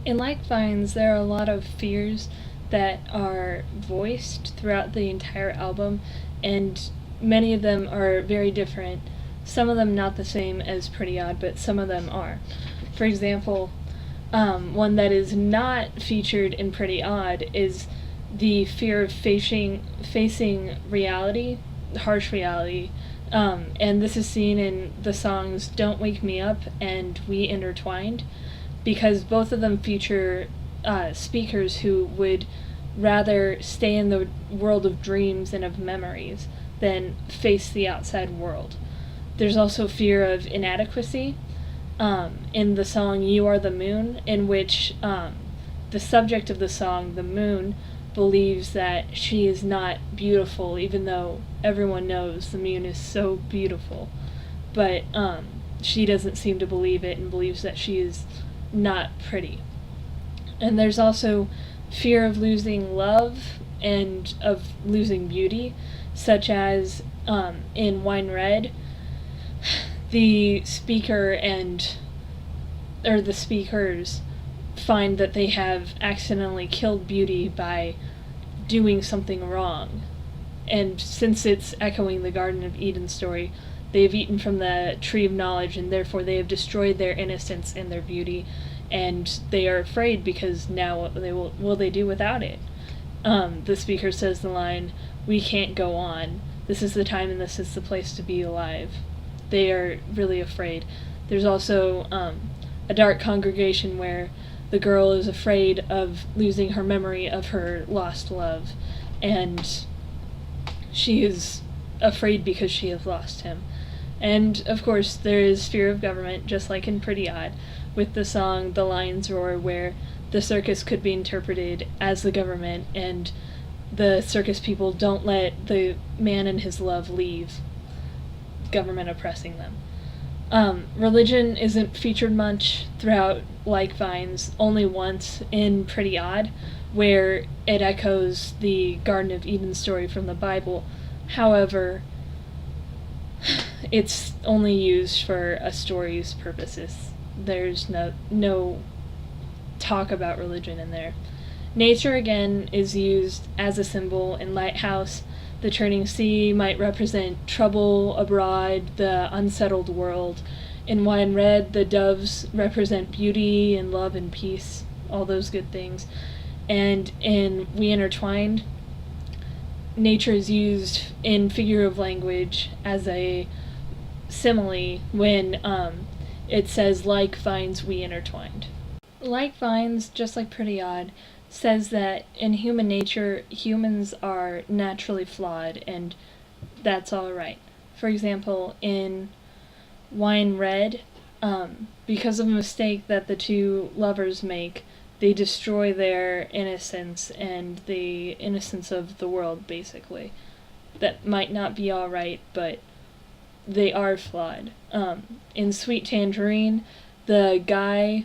In Like Vines, there are a lot of fears that are voiced throughout the entire album, and many of them are very different. Some of them not the same as Pretty Odd, but some of them are. For example, one that is not featured in Pretty Odd is the fear of facing reality, harsh reality. And this is seen in the songs Don't Wake Me Up and We Intertwined, because both of them feature speakers who would rather stay in the world of dreams and of memories than face the outside world. There's also fear of inadequacy in the song You Are the Moon, in which the subject of the song, the moon, believes that she is not beautiful, even though everyone knows the moon is so beautiful. But she doesn't seem to believe it and believes that she is not pretty. And there's also fear of losing love and of losing beauty, such as in Wine Red, the speakers find that they have accidentally killed beauty by doing something wrong. And since it's echoing the Garden of Eden story, they have eaten from the tree of knowledge, and therefore they have destroyed their innocence and their beauty, and they are afraid because now what will they do without it? The speaker says the line, "We can't go on. This is the time and this is the place to be alive." They are really afraid. There's also a dark congregation where the girl is afraid of losing her memory of her lost love, and she is afraid because she has lost him. And of course there is fear of government, just like in Pretty Odd, with the song The Lion's Roar, where the circus could be interpreted as the government, and the circus people don't let the man and his love leave, government oppressing them. Religion isn't featured much throughout Like Vines, only once in Pretty Odd, where it echoes the Garden of Eden story from the Bible. However, it's only used for a story's purposes. There's no talk about religion in there. Nature, again, is used as a symbol in Lighthouse. The churning sea might represent trouble abroad, the unsettled world. In Wine Red, the doves represent beauty and love and peace, all those good things. And in We Intertwined, nature is used in figurative language as a simile when it says, "Like vines we intertwined." Like Vines, just like Pretty Odd, says that in human nature, humans are naturally flawed, and that's alright. For example, in Wine Red, because of a mistake that the two lovers make, they destroy their innocence and the innocence of the world, basically. That might not be alright, but they are flawed. In Sweet Tangerine, the guy,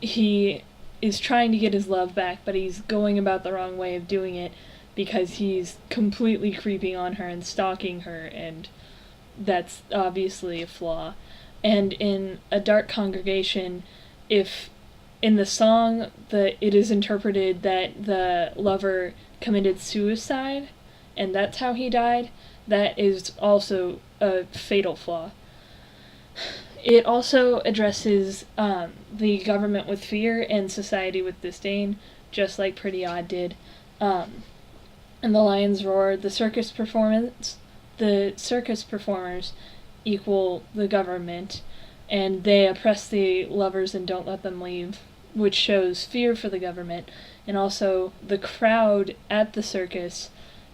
he is trying to get his love back, but he's going about the wrong way of doing it because he's completely creeping on her and stalking her, and that's obviously a flaw. And in A Dark Congregation, if in the song it is interpreted that the lover committed suicide and that's how he died, that is also a fatal flaw. It also addresses the government with fear and society with disdain, just like Pretty Odd did. In The Lion's Roar, the circus performers equal the government, and they oppress the lovers and don't let them leave, which shows fear for the government. And also, the crowd at the circus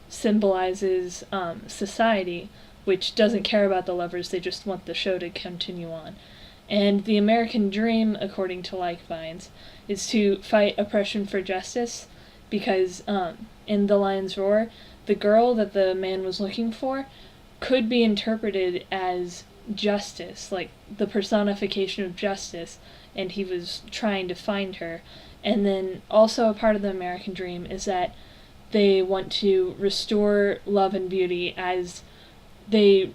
symbolizes society, which doesn't care about the lovers, they just want the show to continue on. And the American dream, according to Like Vines, is to fight oppression for justice, because in The Lion's Roar, the girl that the man was looking for could be interpreted as justice, like the personification of justice, and he was trying to find her. And then also a part of the American dream is that they want to restore love and beauty, as they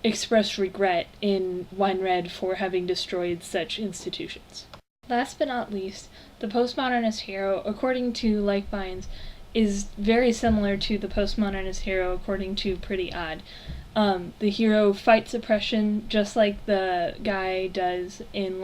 express regret in Wine Red for having destroyed such institutions. Last but not least, the postmodernist hero, according to Like Vines, is very similar to the postmodernist hero according to Pretty Odd. The hero fights oppression just like the guy does in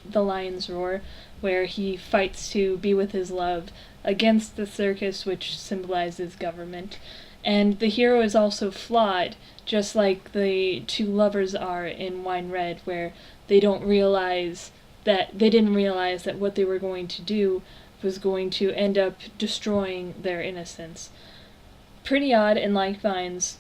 The Lion's Roar, where he fights to be with his love against the circus, which symbolizes government. And the hero is also flawed, just like the two lovers are in Wine Red, where they didn't realize that what they were going to do was going to end up destroying their innocence. Pretty Odd and Like Vines,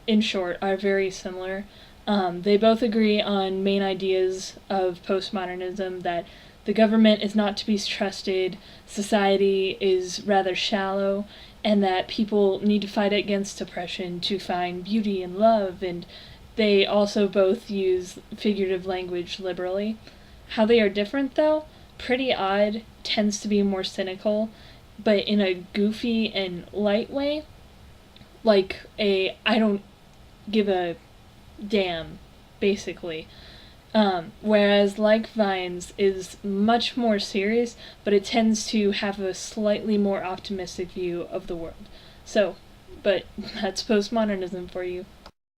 in short, are very similar. They both agree on main ideas of postmodernism, that the government is not to be trusted, society is rather shallow, and that people need to fight against oppression to find beauty and love, and they also both use figurative language liberally. How they are different, though, Pretty Odd tends to be more cynical, but in a goofy and light way. Like I don't give a damn, basically. Whereas Like Vines is much more serious, but it tends to have a slightly more optimistic view of the world. So, but that's postmodernism for you.